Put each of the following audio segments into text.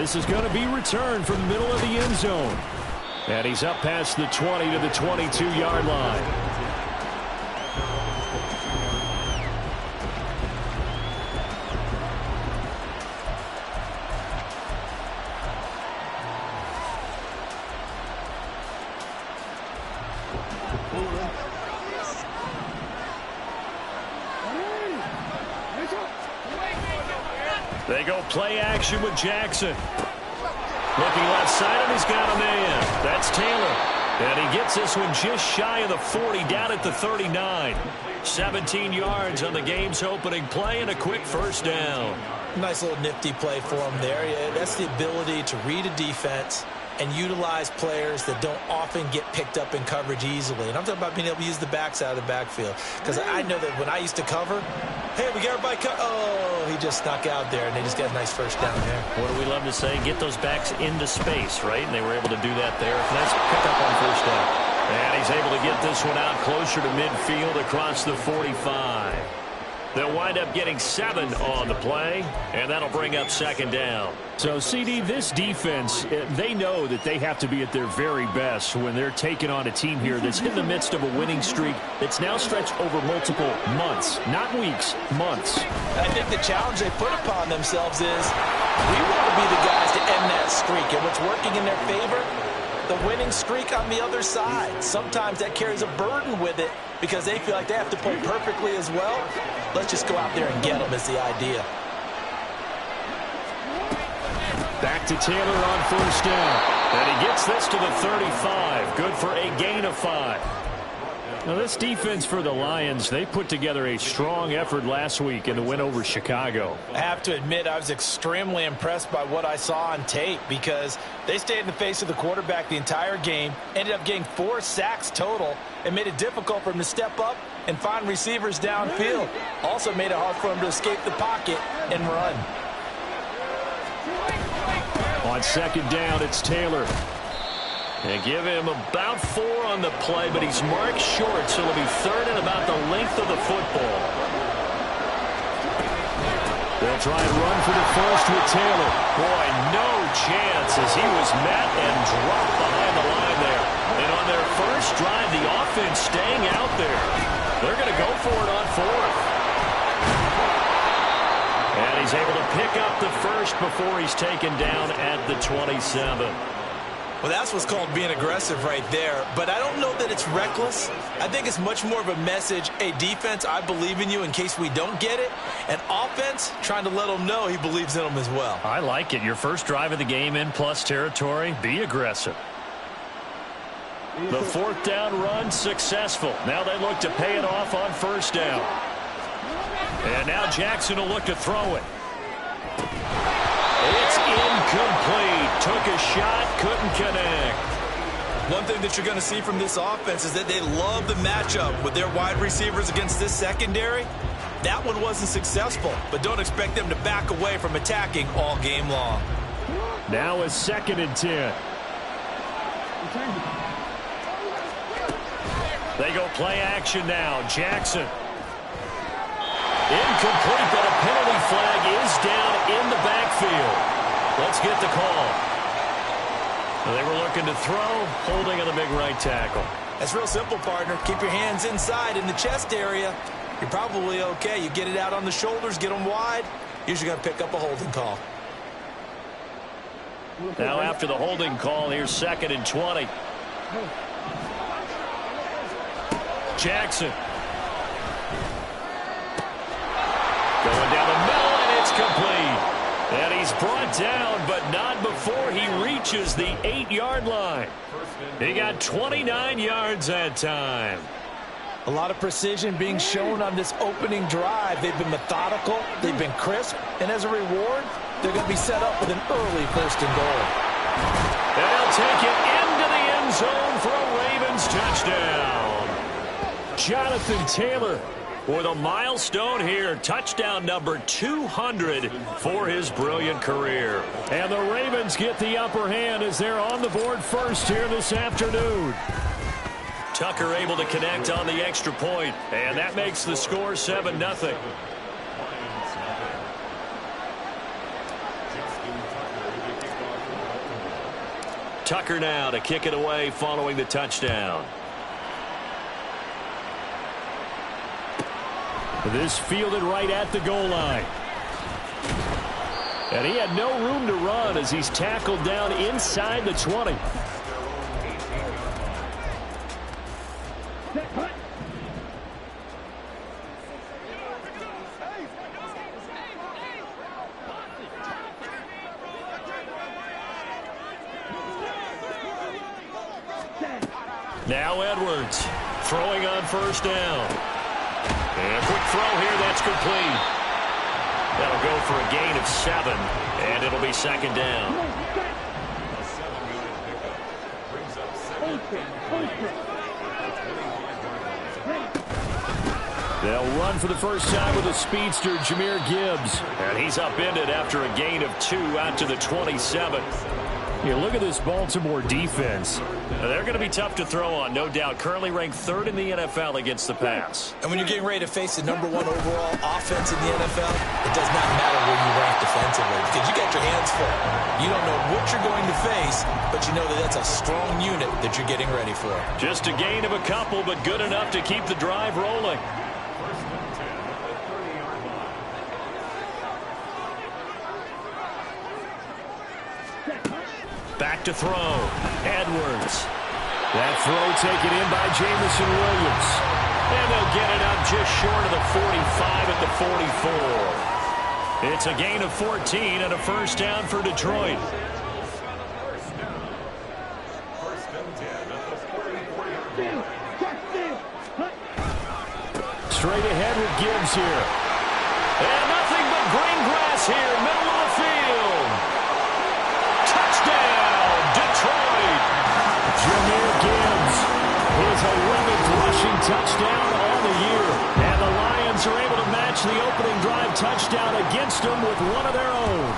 This is going to be returned from the middle of the end zone. And he's up past the 20 to the 22-yard line. They go play action with Jackson. Looking left side, and he's got a man. That's Taylor. And he gets this one just shy of the 40, down at the 39. 17 yards on the game's opening play and a quick first down. Nice little nifty play for him there. Yeah, that's the ability to read a defense and utilize players that don't often get picked up in coverage easily. And I'm talking about being able to use the backs out of the backfield. Because I know that when I used to cover, hey, we got everybody oh, he just snuck out there, and they just got a nice first down there. What do we love to say? Get those backs into space, right? And they were able to do that there. Nice pickup on first down. And he's able to get this one out closer to midfield across the 45. They'll wind up getting 7 on the play, and that'll bring up second down. So, CD, this defense, they know that they have to be at their very best when they're taking on a team here that's in the midst of a winning streak that's now stretched over multiple months, not weeks, months. I think the challenge they put upon themselves is we want to be the guys to end that streak, and what's working in their favor, the winning streak on the other side. Sometimes that carries a burden with it because they feel like they have to play perfectly as well. Let's just go out there and get them is the idea. Back to Taylor on first down. And he gets this to the 35. Good for a gain of 5. Now this defense for the Lions, they put together a strong effort last week in the win over Chicago. I have to admit I was extremely impressed by what I saw on tape because they stayed in the face of the quarterback the entire game, ended up getting 4 sacks total, and made it difficult for him to step up and find receivers downfield. Also made it hard for him to escape the pocket and run. On second down, it's Taylor. And give him about 4 on the play, but he's marked short, so it'll be third and about the length of the football. They'll try and run for the first with Taylor. Boy, no chance as he was met and dropped behind the line there. And on their first drive, the offense staying out there. They're going to go for it on 4th. And he's able to pick up the first before he's taken down at the 27. Well, that's what's called being aggressive right there. But I don't know that it's reckless. I think it's much more of a message, hey, defense, I believe in you in case we don't get it. And offense, trying to let them know he believes in them as well. I like it. Your first drive of the game in plus territory, be aggressive. The 4th down run successful. Now they look to pay it off on first down. And now Jackson will look to throw it. It's incomplete. Took a shot, couldn't connect. One thing that you're going to see from this offense is that they love the matchup with their wide receivers against this secondary. That one wasn't successful, but don't expect them to back away from attacking all game long. Now a 2nd and 10. They go play action now. Jackson. Incomplete, but a penalty flag is down in the backfield. Let's get the call. They were looking to throw, holding on the big right tackle. That's real simple, partner. Keep your hands inside in the chest area. You're probably okay. You get it out on the shoulders, get them wide. Usually going to pick up a holding call. Now after the holding call, here's 2nd and 20. Jackson. Going down the middle, and it's complete. And he's brought down, but not before he reaches the 8-yard line. He got 29 yards that time. A lot of precision being shown on this opening drive. They've been methodical, they've been crisp, and as a reward, they're going to be set up with an early 1st and goal. And he'll take it into the end zone for a Ravens touchdown. Jonathan Taylor with a milestone here, touchdown number 200 for his brilliant career. And the Ravens get the upper hand as they're on the board first here this afternoon. Tucker able to connect on the extra point, and that makes the score 7-0. Tucker now to kick it away following the touchdown. This fielded right at the goal line. And he had no room to run as he's tackled down inside the 20. Now Edwards throwing on first down. And a quick throw here, that's complete. That'll go for a gain of 7, and it'll be second down. They'll run for the first time with a speedster, Jahmyr Gibbs. And he's upended after a gain of 2 out to the 27. You look at this Baltimore defense. They're going to be tough to throw on, no doubt. Currently ranked 3rd in the NFL against the pass. And when you're getting ready to face the #1 overall offense in the NFL, it does not matter where you rank defensively because you got your hands full. You don't know what you're going to face, but you know that that's a strong unit that you're getting ready for. Just a gain of a couple, but good enough to keep the drive rolling. Back to throw. Edwards. That throw taken in by Jameson Williams. And they'll get it up just short of the 45 at the 44. It's a gain of 14 and a first down for Detroit. Straight ahead with Gibbs here. And nothing but green grass here, middle of the field. Touchdown, Detroit. Jahmyr Gibbs, his 11th rushing touchdown on the year. And the Lions are able to match the opening drive touchdown against them with one of their own.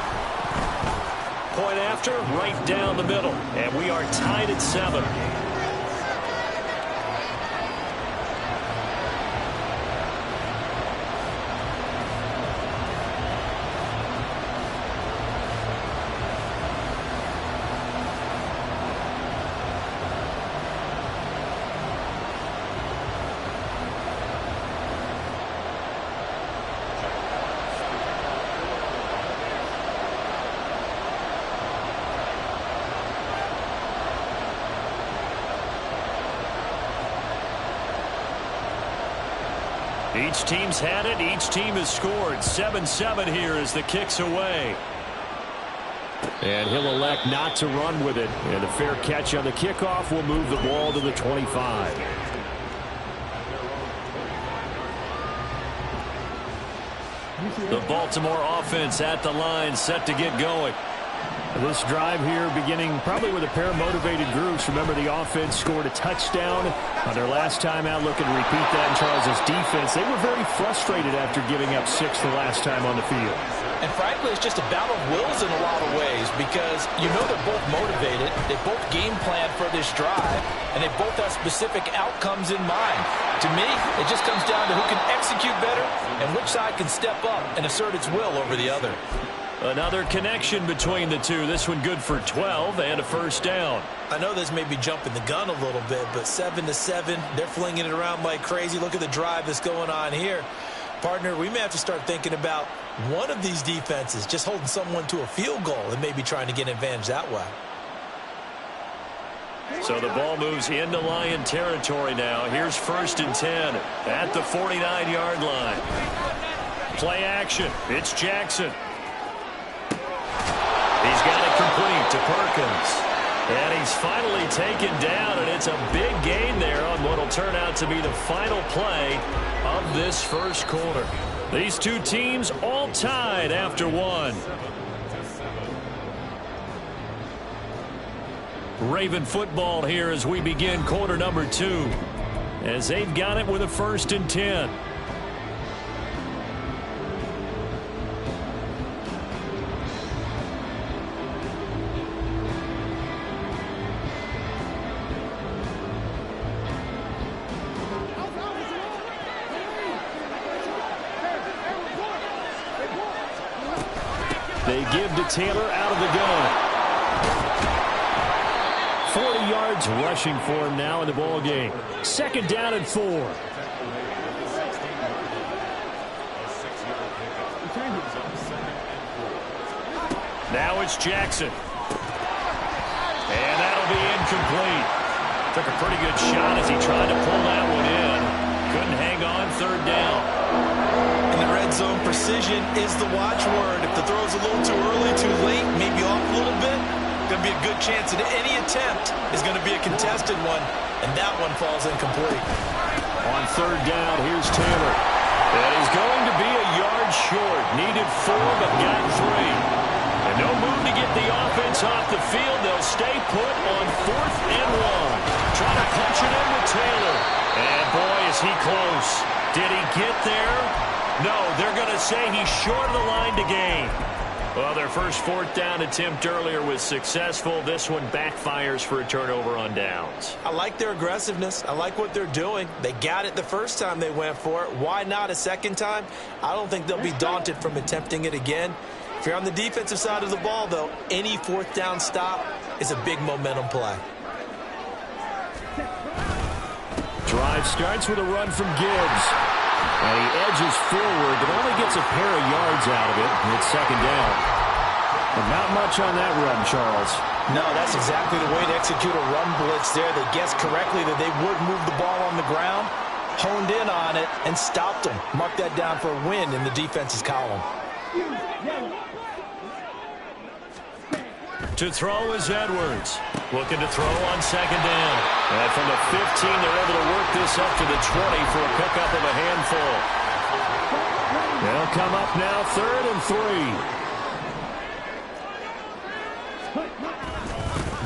Point after, right down the middle. And we are tied at 7. Each team's had it. Each team has scored. 7-7 here as the kick's away. And he'll elect not to run with it. And a fair catch on the kickoff will move the ball to the 25. The Baltimore offense at the line, set to get going. This drive here beginning probably with a pair of motivated groups. Remember, the offense scored a touchdown on their last time out. Looking to repeat that in Charles' defense. They were very frustrated after giving up 6 the last time on the field. And frankly, it's just a battle of wills in a lot of ways because you know they're both motivated. They both game plan for this drive, and they both have specific outcomes in mind. To me, it just comes down to who can execute better and which side can step up and assert its will over the other. Another connection between the two. This one good for 12 and a first down. I know this may be jumping the gun a little bit, but 7-7, they're flinging it around like crazy. Look at the drive that's going on here. Partner, we may have to start thinking about one of these defenses just holding someone to a field goal and maybe trying to get an advantage that way. So the ball moves into Lion territory now. Here's 1st and 10 at the 49-yard line. Play action. It's Jackson. He's got it complete to Perkins. And he's finally taken down, and it's a big gain there on what will turn out to be the final play of this first quarter. These two teams all tied after 1. Raven football here as we begin quarter number 2. As they've got it with a 1st and 10. They give to Taylor out of the gun. yards rushing for him now in the ball game. 2nd down and 4. Now it's Jackson. And that'll be incomplete. Took a pretty good shot as he tried to pull that one in. Couldn't hang on. 3rd down. In the red zone, precision is the watchword. If the throw's a little too early, too late, maybe off a little bit, going to be a good chance that any attempt is going to be a contested one, and that one falls incomplete. On 3rd down, here's Taylor. And he's going to be a yard short. Needed 4, but got 3. And no move to get the offense off the field. They'll stay put on 4th and 1. Trying to punch it in with Taylor. And boy, is he close. Did he get there? No, they're going to say he's short of the line to gain. Well, their first 4th down attempt earlier was successful. This one backfires for a turnover on downs. I like their aggressiveness. I like what they're doing. They got it the first time they went for it. Why not a second time? I don't think they'll be daunted from attempting it again. If you're on the defensive side of the ball, though, any 4th down stop is a big momentum play. Drive starts with a run from Gibbs. And he edges forward, but only gets a pair of yards out of it. It's 2nd down. But not much on that run, Charles. No, that's exactly the way to execute a run blitz there. They guessed correctly that they would move the ball on the ground, honed in on it, and stopped them. Mark that down for a win in the defense's column. To throw is Edwards. Looking to throw on 2nd down. And from the 15, they're able to work this up to the 20 for a pickup of a handful. They'll come up now 3rd and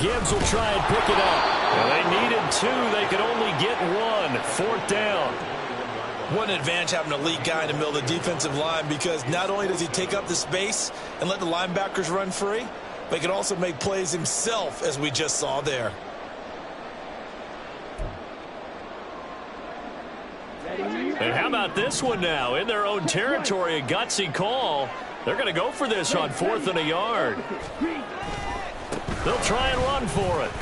3. Gibbs will try and pick it up. Well, they needed 2. They could only get 1. 4th down. What an advantage having an elite guy in the middle of the defensive line, because not only does he take up the space and let the linebackers run free, but he can also make plays himself, as we just saw there. And how about this one now? In their own territory, a gutsy call. They're going to go for this on 4th and a yard. They'll try and run for it.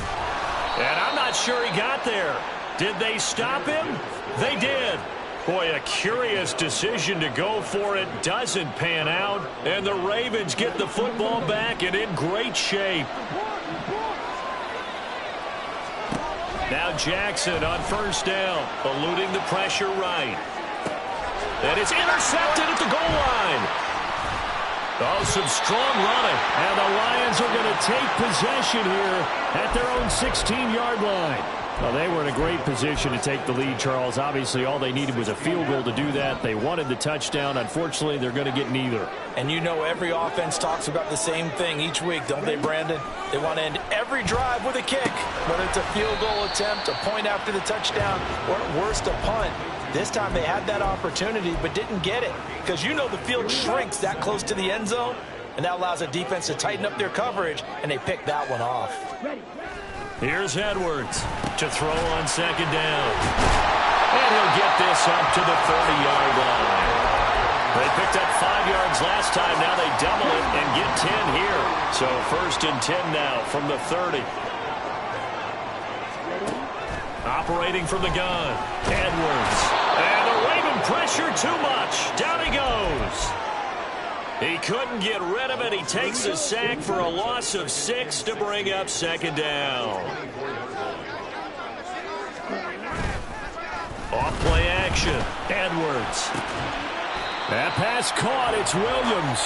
And I'm not sure he got there. Did they stop him? They did. Boy, a curious decision to go for it. Doesn't pan out. And the Ravens get the football back and in great shape. Now Jackson on 1st down, eluding the pressure right. And it's intercepted at the goal line. Oh, some strong running. And the Lions are going to take possession here at their own 16-yard line. Well, they were in a great position to take the lead, Charles. Obviously, all they needed was a field goal to do that. They wanted the touchdown. Unfortunately, they're going to get neither. And you know every offense talks about the same thing each week, don't they, Brandon? They want to end every drive with a kick, whether it's a field goal attempt, a point after the touchdown, or at worst, a punt. This time they had that opportunity but didn't get it, because you know the field shrinks that close to the end zone, and that allows a defense to tighten up their coverage, and they picked that one off. Here's Edwards to throw on 2nd down. And he'll get this up to the 30-yard line. They picked up 5 yards last time. Now they double it and get 10 here. So 1st and 10 now from the 30. Operating from the gun, Edwards. And the Raven pressure too much. Down he goes. He couldn't get rid of it. He takes a sack for a loss of 6 to bring up 2nd down. Off play action. Edwards. That pass caught. It's Williams.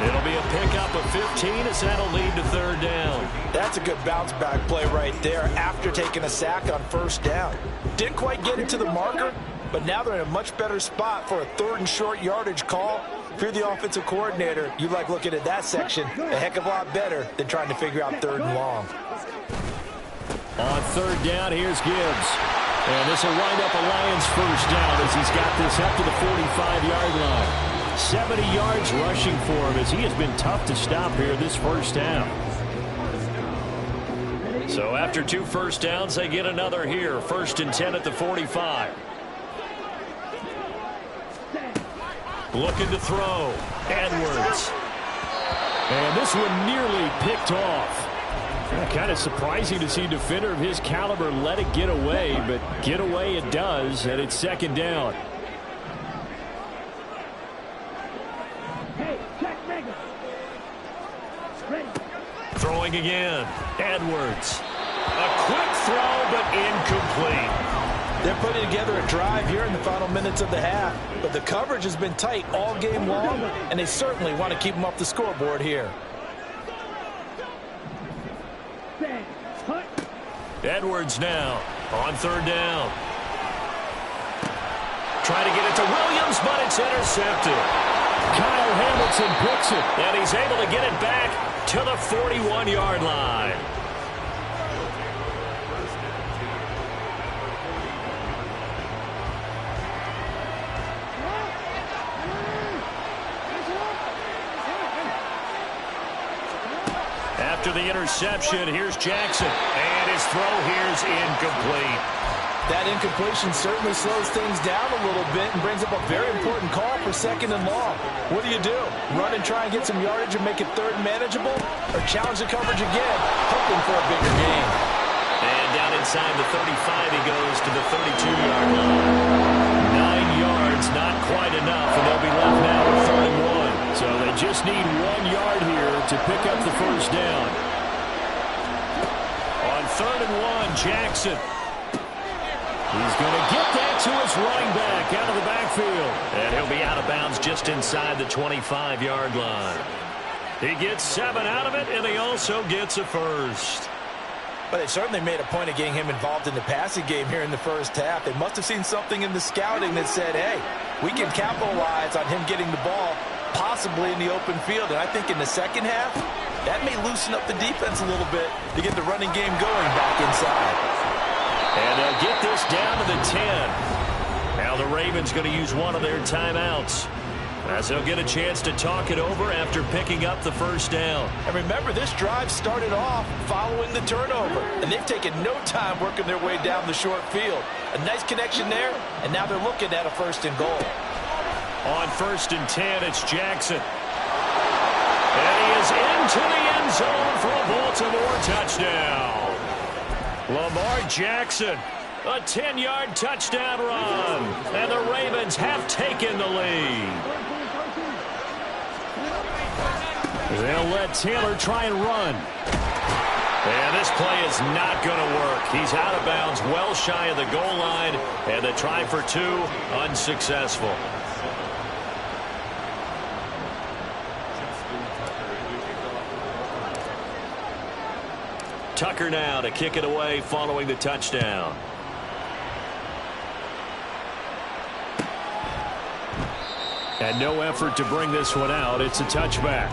It'll be a pickup of 15 as that'll lead to 3rd down. That's a good bounce back play right there after taking a sack on 1st down. Didn't quite get it to the marker, but now they're in a much better spot for a 3rd and short yardage call. If you're the offensive coordinator, you like looking at that section a heck of a lot better than trying to figure out 3rd and long. On 3rd down, here's Gibbs. And this will wind up a Lions 1st down as he's got this up to the 45-yard line. 70 yards rushing for him as he has been tough to stop here this 1st down. So after 2 1st downs, they get another here. 1st and 10 at the 45. Looking to throw. Edwards. And this one nearly picked off. Kind of surprising to see a defender of his caliber let it get away, but get away it does, and it's second down. Throwing again. Edwards. A quick throw, but incomplete. They're putting together a drive here in the final minutes of the half, but the coverage has been tight all game long, and they certainly want to keep them off the scoreboard here. Edwards now on third down. Trying to get it to Williams, but it's intercepted. Kyle Hamilton picks it. And he's able to get it back to the 41-yard line. After the interception, here's Jackson. And his throw here's incomplete. That incompletion certainly slows things down a little bit and brings up a very important call for second and long. What do? Run and try and get some yardage and make it third and manageable? Or challenge the coverage again, hoping for a bigger gain? And down inside the 35, he goes to the 32-yard line. 9 yards, not quite enough, and they'll be left now with third and one. So they just need 1 yard here to pick up the first down. On third and one, Jackson. He's going to get that to his running back out of the backfield. And he'll be out of bounds just inside the 25-yard line. He gets 7 out of it, and he also gets a first. But they certainly made a point of getting him involved in the passing game here in the first half. They must have seen something in the scouting that said, hey, we can capitalize on him getting the ball, possibly in the open field. And I think in the second half, that may loosen up the defense a little bit to get the running game going back inside. And they'll get this down to the 10. Now the Ravens going to use one of their timeouts, as they'll get a chance to talk it over after picking up the first down. And remember, this drive started off following the turnover, and they've taken no time working their way down the short field. A nice connection there, and now they're looking at a first and goal. On first and 10, it's Jackson. And he is into the end zone for a Baltimore touchdown. Lamar Jackson, a 10-yard touchdown run, and the Ravens have taken the lead. They'll let Taylor try and run. And this play is not going to work. He's out of bounds, well shy of the goal line, and the try for 2 unsuccessful. Tucker now to kick it away following the touchdown. And no effort to bring this one out. It's a touchback.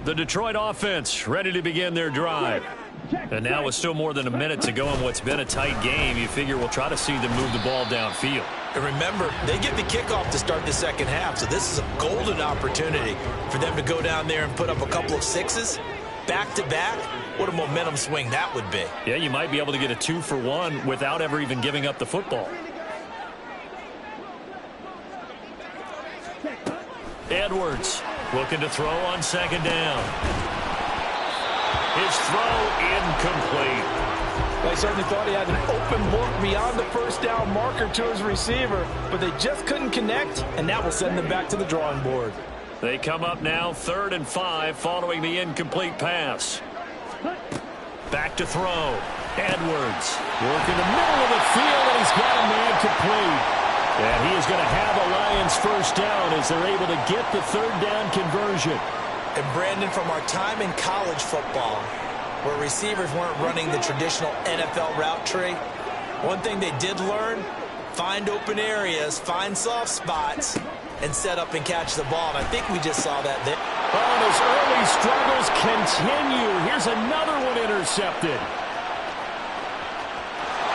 The Detroit offense ready to begin their drive. And now with still more than a minute to go in what's been a tight game, you figure we'll try to see them move the ball downfield. And remember, they get the kickoff to start the second half, so this is a golden opportunity for them to go down there and put up a couple of sixes back-to-back. What a momentum swing that would be. Yeah, you might be able to get a 2-for-1 without ever even giving up the football. Edwards looking to throw on second down. His throw incomplete. Well, he certainly thought he had an open look beyond the first down marker to his receiver, but they just couldn't connect, and that will send them back to the drawing board. They come up now 3rd and 5 following the incomplete pass. Back to throw. Edwards working the middle of the field, and he's got a man complete. And he is going to have a Lions first down as they're able to get the 3rd down conversion. And Brandon, from our time in college football, where receivers weren't running the traditional NFL route tree, one thing they did learn, find open areas, find soft spots, and set up and catch the ball. And I think we just saw that there. Oh, and his early struggles continue. Here's another one intercepted.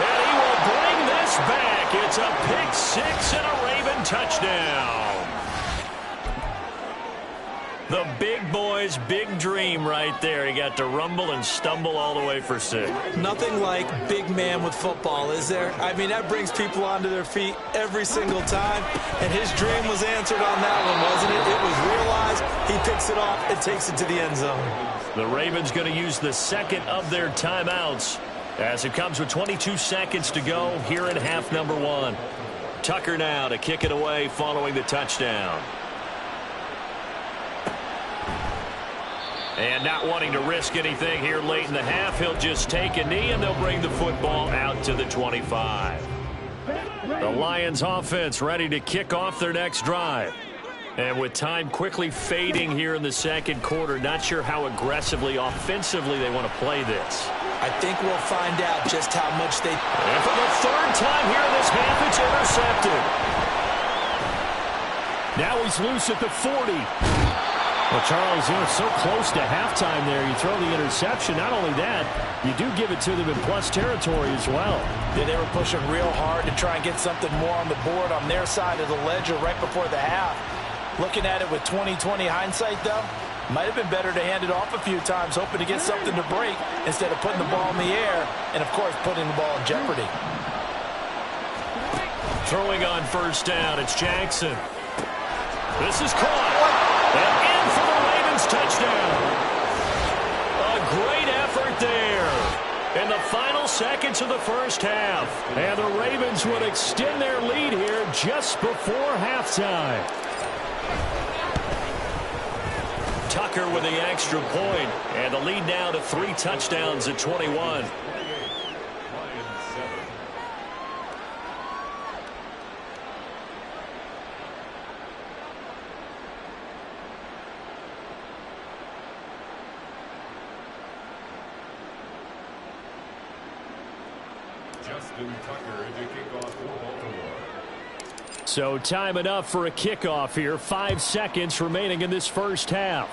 And he will bring this back. It's a pick six and a Raven touchdown. The big boy's big dream right there. He got to rumble and stumble all the way for 6. Nothing like big man with football, is there? I mean, that brings people onto their feet every single time. And his dream was answered on that one, wasn't it? It was realized. it off and takes it to the end zone. The Ravens going to use the second of their timeouts as it comes with 22 seconds to go here in half number 1. Tucker now to kick it away following the touchdown. And not wanting to risk anything here late in the half, he'll just take a knee and they'll bring the football out to the 25. The Lions offense ready to kick off their next drive. And with time quickly fading here in the second quarter, not sure how aggressively, offensively they want to play this. I think we'll find out just how much they... And for the third time here in this half, it's intercepted. Now he's loose at the 40. Well, Charles, so close to halftime there. You throw the interception. Not only that, you do give it to them in plus territory as well. Yeah, they were pushing real hard to try and get something more on the board on their side of the ledger right before the half. Looking at it with 20/20 hindsight, though, might have been better to hand it off a few times, hoping to get something to break instead of putting the ball in the air and, of course, putting the ball in jeopardy. Throwing on first down, it's Jackson. This is caught. And in for the Ravens touchdown. A great effort there in the final seconds of the first half. And the Ravens would extend their lead here just before halftime. Tucker with the extra point, and the lead now to 3 touchdowns at 21. Justin Tucker to kick off for Baltimore. So time enough for a kickoff here. 5 seconds remaining in this first half.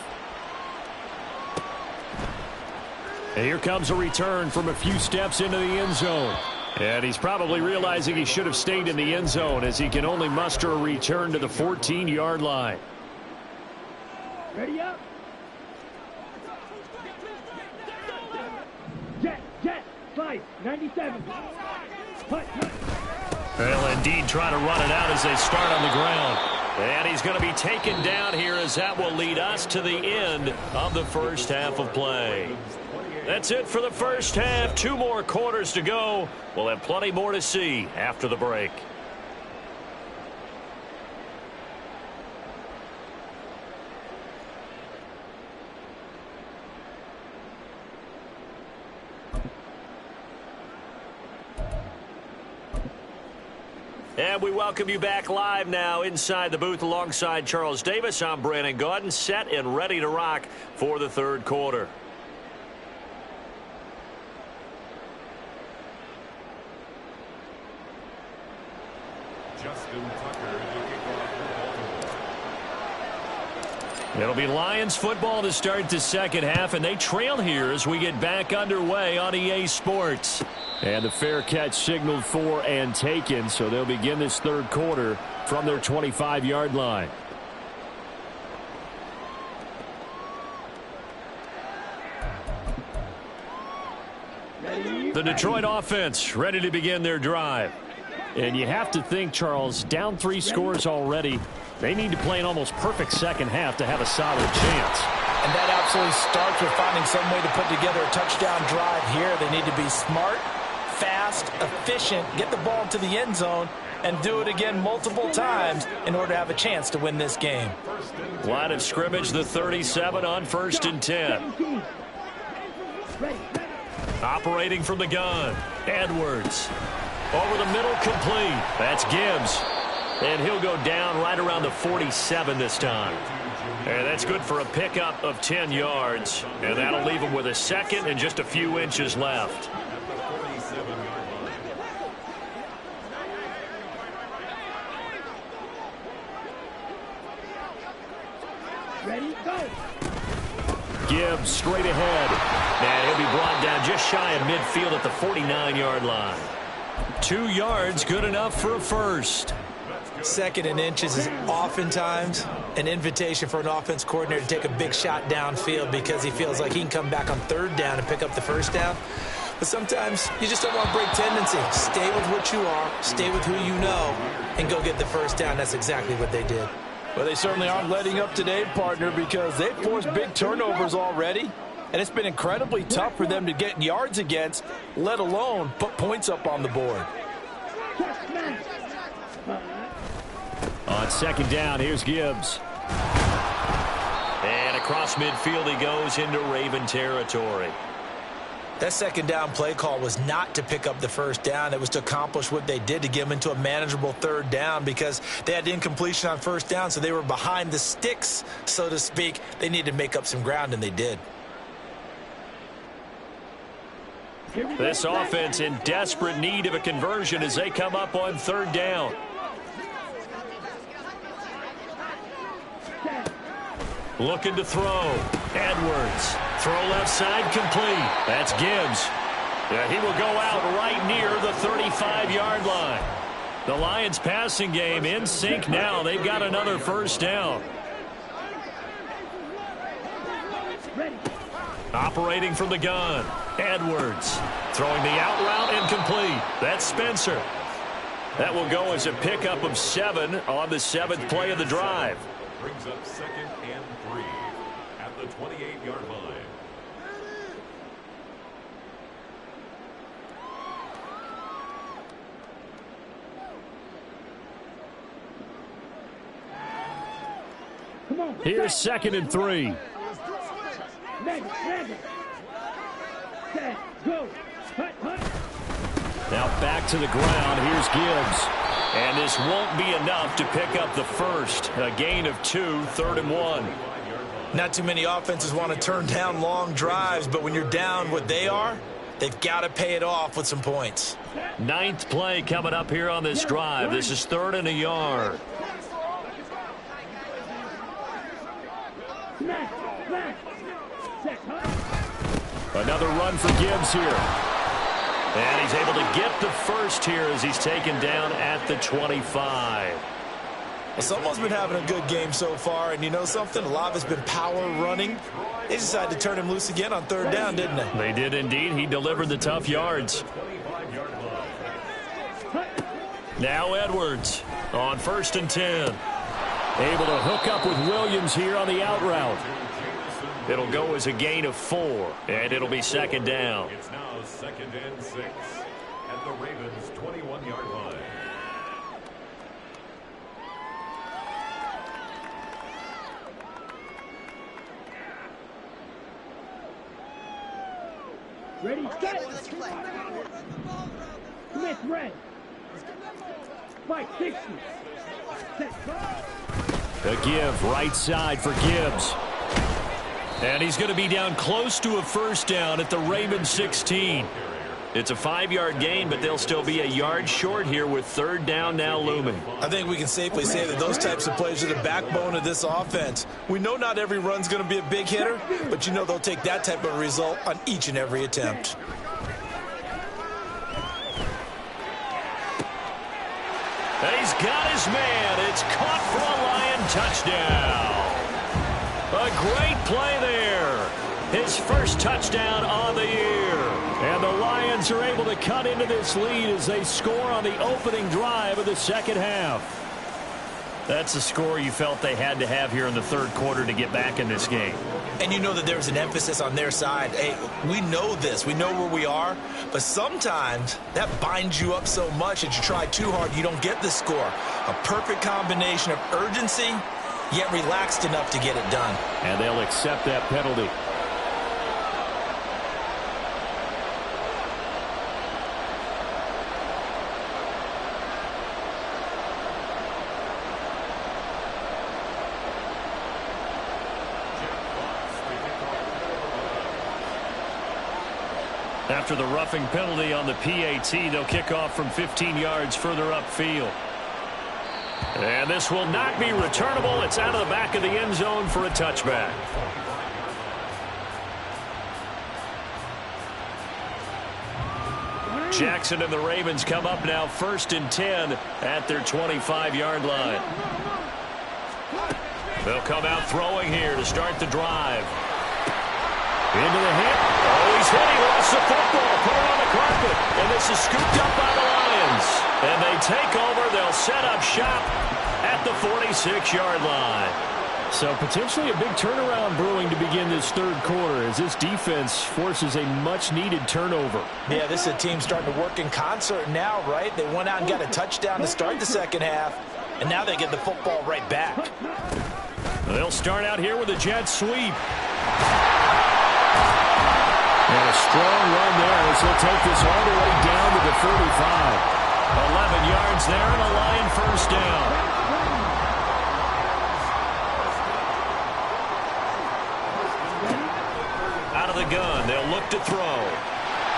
And here comes a return from a few steps into the end zone. And he's probably realizing he should have stayed in the end zone as he can only muster a return to the 14-yard line. Ready up. Jet, slice, 97. They'll indeed try to run it out as they start on the ground. And he's going to be taken down here as that will lead us to the end of the first half of play. That's it for the first half. 2 more quarters to go. We'll have plenty more to see after the break. And we welcome you back live now inside the booth alongside Charles Davis. I'm Brandon Gaudin, set and ready to rock for the third quarter. Justin Tucker to kick off for Baltimore. It'll be Lions football to start the second half, and they trail here as we get back underway on EA Sports. And the fair catch signaled for and taken, so they'll begin this third quarter from their 25-yard line. The Detroit offense ready to begin their drive. And you have to think, Charles, down 3 scores already. They need to play an almost perfect second half to have a solid chance. And that absolutely starts with finding some way to put together a touchdown drive here. They need to be smart, fast, efficient, get the ball to the end zone, and do it again multiple times in order to have a chance to win this game. Line of scrimmage, the 37 on 1st and 10. Operating from the gun, Edwards. Over the middle, complete. That's Gibbs. And he'll go down right around the 47 this time. And that's good for a pickup of 10 yards. And that'll leave him with a second and just a few inches left. Ready, go. Gibbs straight ahead. And he'll be brought down just shy of midfield at the 49-yard line. 2 yards, good enough for a first. Second and inches is oftentimes an invitation for an offense coordinator to take a big shot downfield because he feels like he can come back on 3rd down and pick up the first down. But sometimes you just don't want to break tendency. Stay with what you are, stay with who you know, and go get the first down. That's exactly what they did. Well, they certainly aren't letting up today, partner, because they've forced big turnovers already. And it's been incredibly tough for them to get yards against, let alone put points up on the board. On second down, here's Gibbs. And across midfield he goes into Raven territory. That second down play call was not to pick up the first down. It was to accomplish what they did, to get them into a manageable third down, because they had incompletion on first down, so they were behind the sticks, so to speak. They needed to make up some ground, and they did. This offense in desperate need of a conversion as they come up on third down. Looking to throw. Edwards. Throw left side complete. That's Gibbs. Yeah, he will go out right near the 35-yard line. The Lions passing game in sync now. They've got another first down. Operating from the gun. Edwards. Throwing the out route incomplete. That's Spencer. That will go as a pickup of 7 on the 7th play of the drive. Brings up 2nd and 3 at the 28-yard line. Here's 2nd and 3. Now back to the ground. Here's Gibbs. And this won't be enough to pick up the first. A gain of 2, 3rd and 1. Not too many offenses want to turn down long drives, but when you're down what they are, they've got to pay it off with some points. 9th play coming up here on this drive. This is 3rd and a yard. Another run for Gibbs here. And he's able to get the first here as he's taken down at the 25. Well, someone's been having a good game so far, and you know something? A lot of it's been power running. They decided to turn him loose again on third down, didn't they? They did indeed. He delivered the tough yards. Now Edwards on 1st and 10. Able to hook up with Williams here on the out route. It'll go as a gain of 4, and it'll be 2nd down. It's now 2nd and 6 at the Ravens' 21-yard line. Ready, set. Smith, red. Fight, 60. Set, The give right side for Gibbs. And he's going to be down close to a first down at the Ravens 16. It's a 5-yard gain, but they'll still be a yard short here with 3rd down now looming. I think we can safely say that those types of plays are the backbone of this offense. We know not every run's going to be a big hitter, but you know they'll take that type of result on each and every attempt. And he's got his man. It's caught for a Lion touchdown. A great play there. His first touchdown on the year. And the Lions are able to cut into this lead as they score on the opening drive of the second half. That's a score you felt they had to have here in the 3rd quarter to get back in this game. And you know that there's an emphasis on their side. Hey, we know this. We know where we are. But sometimes that binds you up so much that you try too hard, you don't get the score. A perfect combination of urgency, yet relaxed enough to get it done. And they'll accept that penalty. After the roughing penalty on the PAT, they'll kick off from 15 yards further upfield. And this will not be returnable. It's out of the back of the end zone for a touchback. Jackson and the Ravens come up now 1st and 10 at their 25-yard line. They'll come out throwing here to start the drive. Into the hit. Oh, he's hit. He lost the football. Put it on the carpet. And this is scooped up by the Lions. And they take over. They'll set up shop. at the 46-yard line. So potentially a big turnaround brewing to begin this third quarter as this defense forces a much-needed turnover. Yeah, this is a team starting to work in concert now, right? They went out and got a touchdown to start the second half, and now they get the football right back. They'll start out here with a jet sweep. And a strong run there as they'll take this all the way down to the 35. 11 yards there and a Lion first down. Out of the gun, they'll look to throw.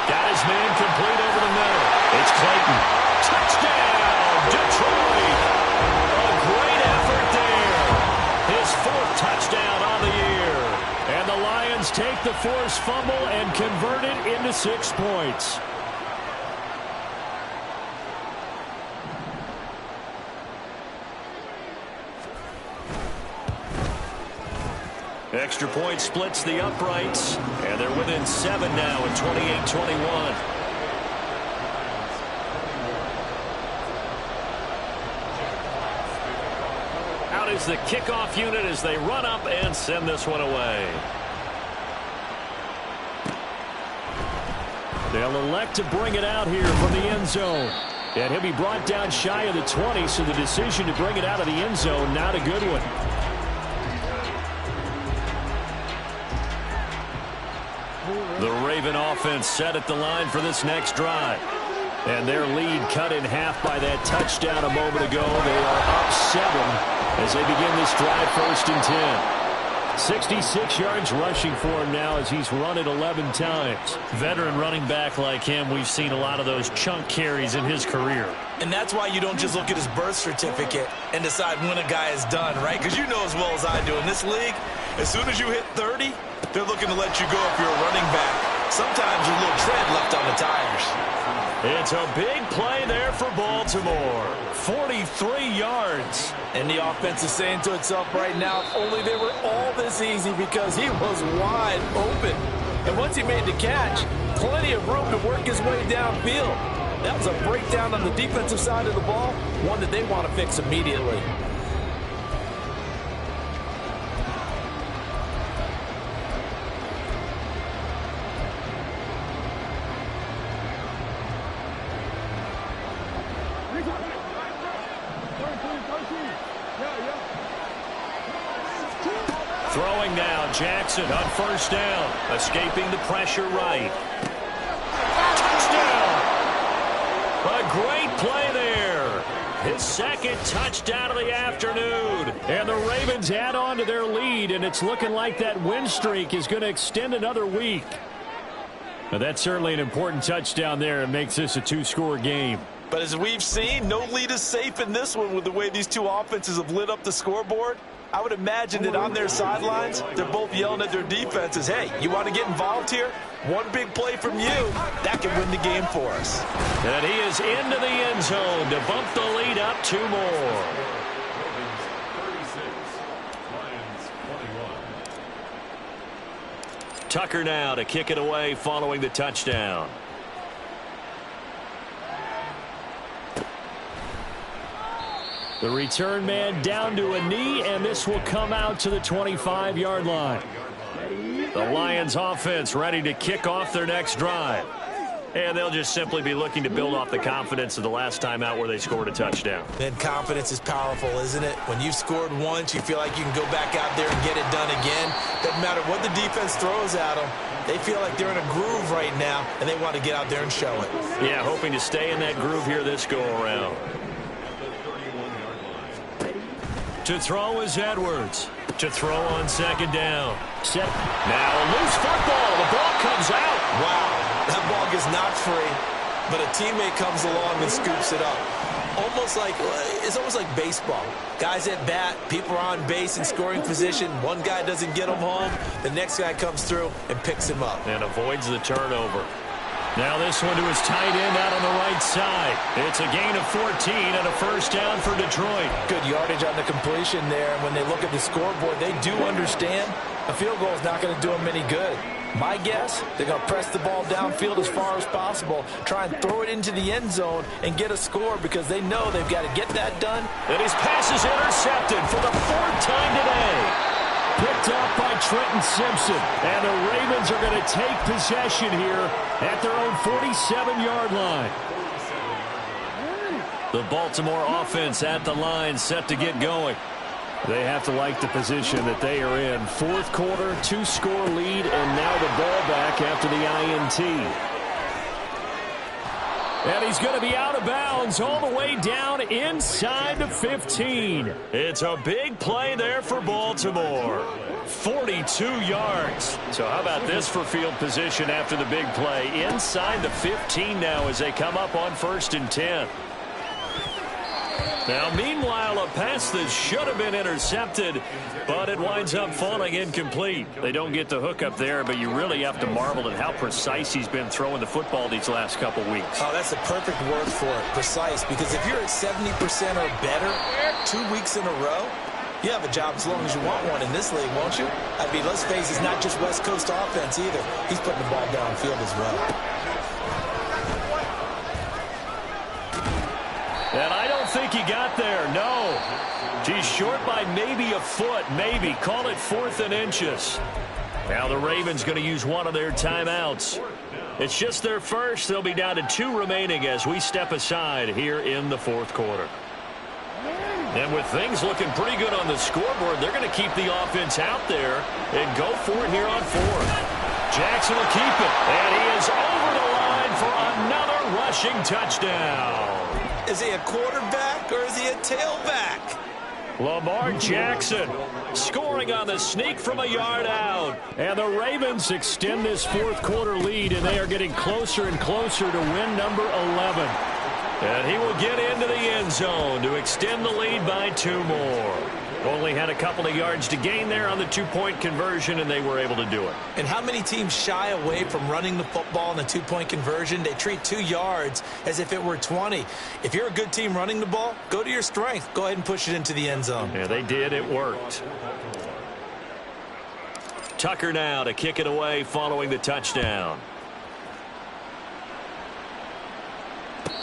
Got his man complete over the middle. It's Clayton. Touchdown, Detroit! A great effort there. His 4th touchdown on the year. And the Lions take the forced fumble and convert it into 6 points. Extra point splits the uprights, and they're within 7 now at 28-21. Out is the kickoff unit as they run up and send this one away. They'll elect to bring it out here from the end zone. And he'll be brought down shy of the 20, so the decision to bring it out of the end zone, not a good one. The Raven offense set at the line for this next drive. And their lead cut in half by that touchdown a moment ago. They are up 7 as they begin this drive 1st and 10. 66 yards rushing for him now as he's run it 11 times. Veteran running back like him, we've seen a lot of those chunk carries in his career. And that's why you don't just look at his birth certificate and decide when a guy is done, right? Because you know as well as I do, in this league, as soon as you hit 30, they're looking to let you go if you're a running back. Sometimes a little tread left on the tires. It's a big play there for Baltimore. 43 yards. And the offense is saying to itself right now, if only they were all this easy, because he was wide open. And once he made the catch, plenty of room to work his way downfield. That was a breakdown on the defensive side of the ball, one that they want to fix immediately. Throwing now, Jackson on 1st down, escaping the pressure right. Touchdown! A great play there. His 2nd touchdown of the afternoon. And the Ravens add on to their lead, and it's looking like that win streak is going to extend another week. Now, that's certainly an important touchdown there and makes this a 2-score game. But as we've seen, no lead is safe in this one with the way these two offenses have lit up the scoreboard. I would imagine that on their sidelines, they're both yelling at their defenses, hey, you want to get involved here? One big play from you, that can win the game for us. And he is into the end zone to bump the lead up 2 more. Tucker now to kick it away following the touchdown. The return man down to a knee, and this will come out to the 25-yard line. The Lions offense ready to kick off their next drive. And they'll just simply be looking to build off the confidence of the last time out where they scored a touchdown. Then confidence is powerful, isn't it? When you've scored once, you feel like you can go back out there and get it done again. Doesn't matter what the defense throws at them. They feel like they're in a groove right now, and they want to get out there and show it. Yeah, hoping to stay in that groove here this go-around. To throw is Edwards. To throw on 2nd down. Set. Now a loose football. The ball comes out. Wow, that ball gets knocked free, but a teammate comes along and scoops it up. It's almost like baseball. Guys at bat, people are on base in scoring position. One guy doesn't get him home. The next guy comes through and picks him up. And avoids the turnover. Now this one to his tight end out on the right side. It's a gain of 14 and a 1st down for Detroit. Good yardage on the completion there. And when they look at the scoreboard, they do understand A field goal is not going to do them any good. My guess, they're going to press the ball downfield as far as possible, try and throw it into the end zone and get a score because they know they've got to get that done. And his pass is intercepted for the 4th time today. Picked up by Trenton Simpson. And the Ravens are going to take possession here at their own 47-yard line. The Baltimore offense at the line, set to get going. They have to like the position that they are in. 4th quarter, 2-score lead, and now the ball back after the INT. And he's going to be out of bounds all the way down inside the 15. It's a big play there for Baltimore. 42 yards. So how about this for field position after the big play? Inside the 15 now as they come up on 1st and 10. Now, meanwhile, a pass that should have been intercepted, but it winds up falling incomplete. They don't get the hook up there, but you really have to marvel at how precise he's been throwing the football these last couple weeks. Oh, that's the perfect word for it, precise, because if you're at 70% or better 2 weeks in a row, you have a job as long as you want one in this league, won't you? I mean, let's face it, it's not just West Coast offense either. He's putting the ball downfield as well. And I don't think he got there, no. He's short by maybe a foot, maybe. Call it 4th and inches. Now the Ravens going to use one of their timeouts. It's just their first. They'll be down to 2 remaining as we step aside here in the 4th quarter. And with things looking pretty good on the scoreboard, they're going to keep the offense out there and go for it here on 4th. Jackson will keep it, and he is over the line for another rushing touchdown. Is he a quarterback or is he a tailback? Lamar Jackson scoring on the sneak from a yard out. And the Ravens extend this 4th quarter lead, and they are getting closer and closer to win number 11. And he will get into the end zone to extend the lead by 2 more. Only had a couple of yards to gain there on the 2-point conversion, and they were able to do it. And how many teams shy away from running the football in the 2-point conversion? They treat 2 yards as if it were 20. If you're a good team running the ball, go to your strength. Go ahead and push it into the end zone. Yeah, they did. It worked. Tucker now to kick it away following the touchdown.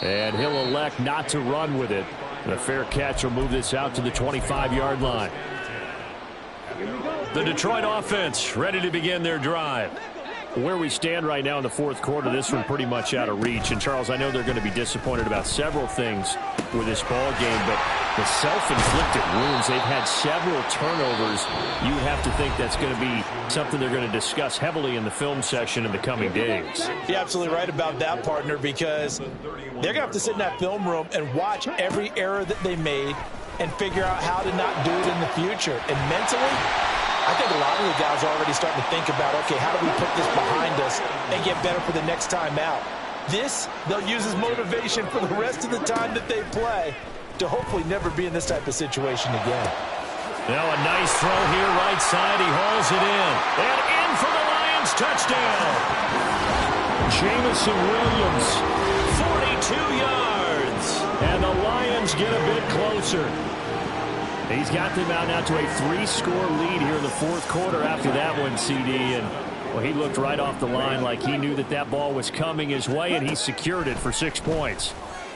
And he'll elect not to run with it. And a fair catch will move this out to the 25-yard line. The Detroit offense ready to begin their drive. Where we stand right now in the 4th quarter, this one pretty much out of reach. And, Charles, I know they're going to be disappointed about several things with this ball game, but the self-inflicted wounds, they've had several turnovers. You have to think that's going to be something they're going to discuss heavily in the film session in the coming days. You're absolutely right about that, partner, because they're going to have to sit in that film room and watch every error that they made and figure out how to not do it in the future. And mentally, I think a lot of the guys are already starting to think about, okay, how do we put this behind us and get better for the next time out? This, they'll use as motivation for the rest of the time that they play to hopefully never be in this type of situation again. Now a nice throw here right side. He hauls it in. And in for the Lions touchdown. Jameson Williams. 42 yards. And the Lions get a bit closer. He's got them out now to a 3-score lead here in the 4th quarter after that one, CD. And, well, he looked right off the line like he knew that that ball was coming his way, and he secured it for 6 points.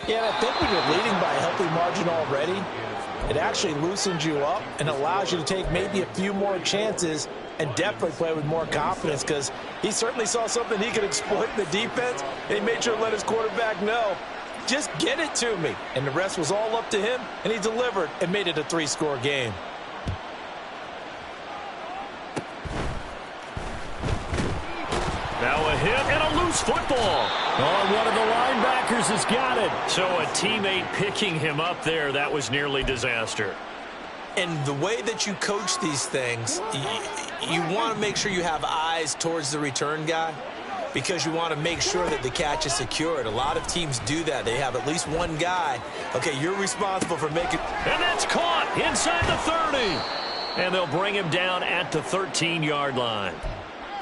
Yeah, and I think when you're leading by a healthy margin already, it actually loosens you up and allows you to take maybe a few more chances and definitely play with more confidence, because he certainly saw something he could exploit in the defense, and he made sure to let his quarterback know, just get it to me. And the rest was all up to him, and he delivered and made it a 3-score game. Now a hit and a loose football. Oh, one of the linebackers has got it. So a teammate picking him up there, that was nearly disaster. And the way that you coach these things, you want to make sure you have eyes towards the return guy, because you want to make sure that the catch is secured. A lot of teams do that. They have at least one guy. Okay, you're responsible for making... And that's caught inside the 30. And they'll bring him down at the 13-yard line.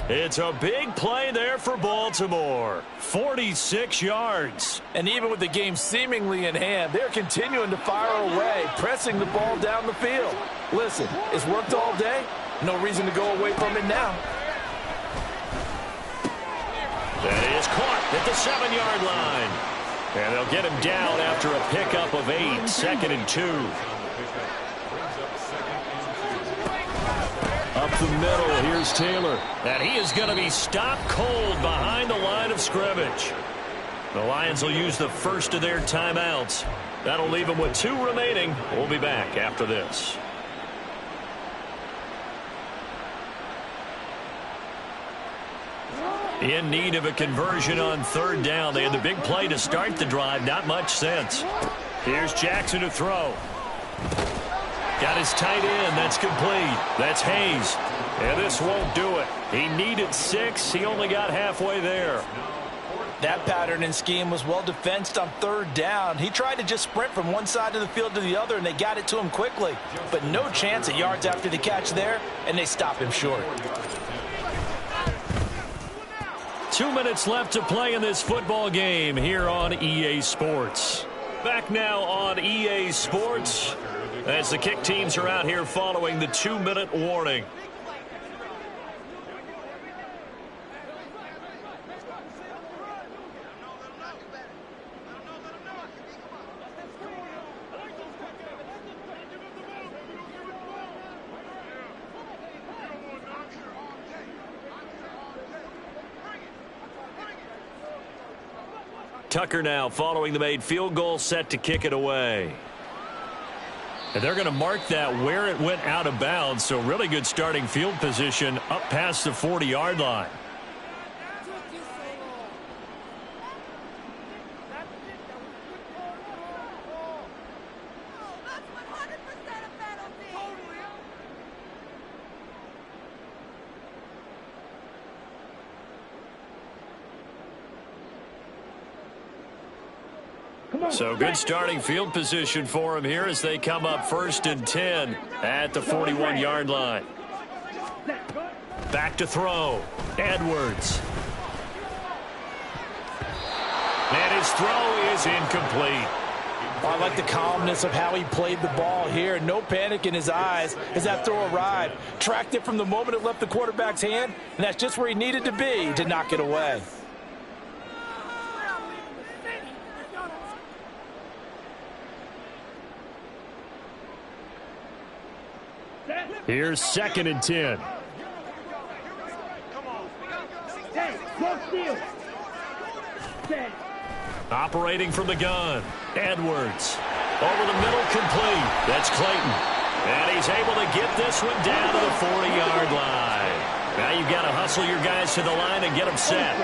It's a big play there for Baltimore. 46 yards. And even with the game seemingly in hand, they're continuing to fire away, pressing the ball down the field. Listen, it's worked all day. No reason to go away from it now. That is caught at the 7-yard line. And they'll get him down after a pickup of 8, 2nd and 2. Up the middle, here's Taylor. And he is going to be stopped cold behind the line of scrimmage. The Lions will use the first of their timeouts. That'll leave them with 2 remaining. We'll be back after this. In need of a conversion on 3rd down. They had the big play to start the drive. Not much sense. Here's Jackson to throw. Got his tight end. That's complete. That's Hayes. And this won't do it. He needed 6. He only got halfway there. That pattern and scheme was well defensed on 3rd down. He tried to just sprint from one side of the field to the other, and they got it to him quickly. But no chance at yards after the catch there, and they stop him short. 2 minutes left to play in this football game here on EA Sports. Back now on EA Sports as the kick teams are out here following the 2-minute warning. Tucker now following the made field goal, set to kick it away. And they're going to mark that where it went out of bounds, so really good starting field position up past the 40-yard line. So good starting field position for him here as they come up 1st and 10 at the 41-yard line. Back to throw. Edwards. And his throw is incomplete. I like the calmness of how he played the ball here. No panic in his eyes as that throw arrived. Tracked it from the moment it left the quarterback's hand, and that's just where he needed to be to knock it away. Here's 2nd and 10. Operating from the gun. Edwards. Over the middle, complete. That's Clayton. And he's able to get this one down to the 40-yard line. Now you've got to hustle your guys to the line and get them set.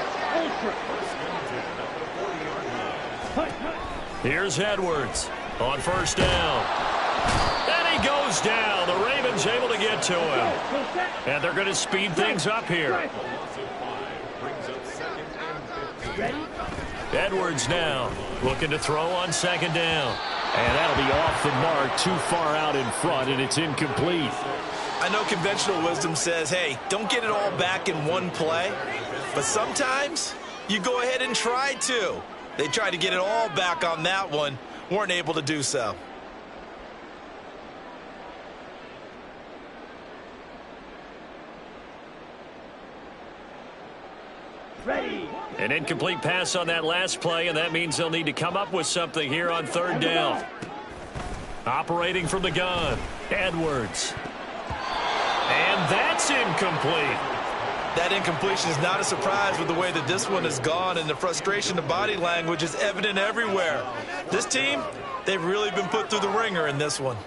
Here's Edwards on 1st down. And he goes down. The Ravens able to get to him. And they're going to speed things up here. Edwards now looking to throw on 2nd down. And that'll be off the mark, too far out in front, and it's incomplete. I know conventional wisdom says, hey, don't get it all back in one play. But sometimes you go ahead and try to. They tried to get it all back on that one. Weren't able to do so. Ready. An incomplete pass on that last play, and that means they'll need to come up with something here on 3rd down. Operating from the gun, Edwards. And that's incomplete. That incompletion is not a surprise with the way that this one has gone, and the frustration of body language is evident everywhere. This team, they've really been put through the ringer in this one.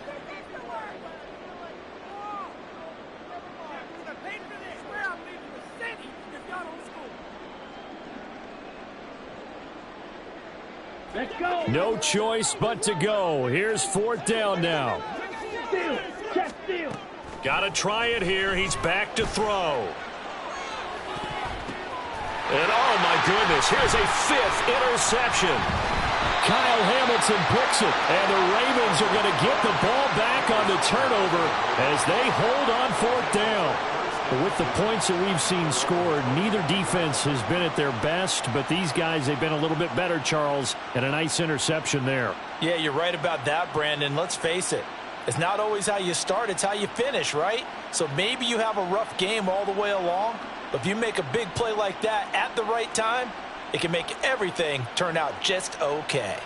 Let's go. No choice but to go. Here's 4th down now. Steal. Check steal. Got to try it here. He's back to throw. And oh my goodness, here's a 5th interception. Kyle Hamilton picks it, and the Ravens are going to get the ball back on the turnover as they hold on 4th down. But with the points that we've seen scored, neither defense has been at their best, but these guys, they've been a little bit better, Charles, and a nice interception there. Yeah, you're right about that, Brandon. Let's face it. It's not always how you start, it's how you finish, right? So maybe you have a rough game all the way along, but if you make a big play like that at the right time, it can make everything turn out just okay.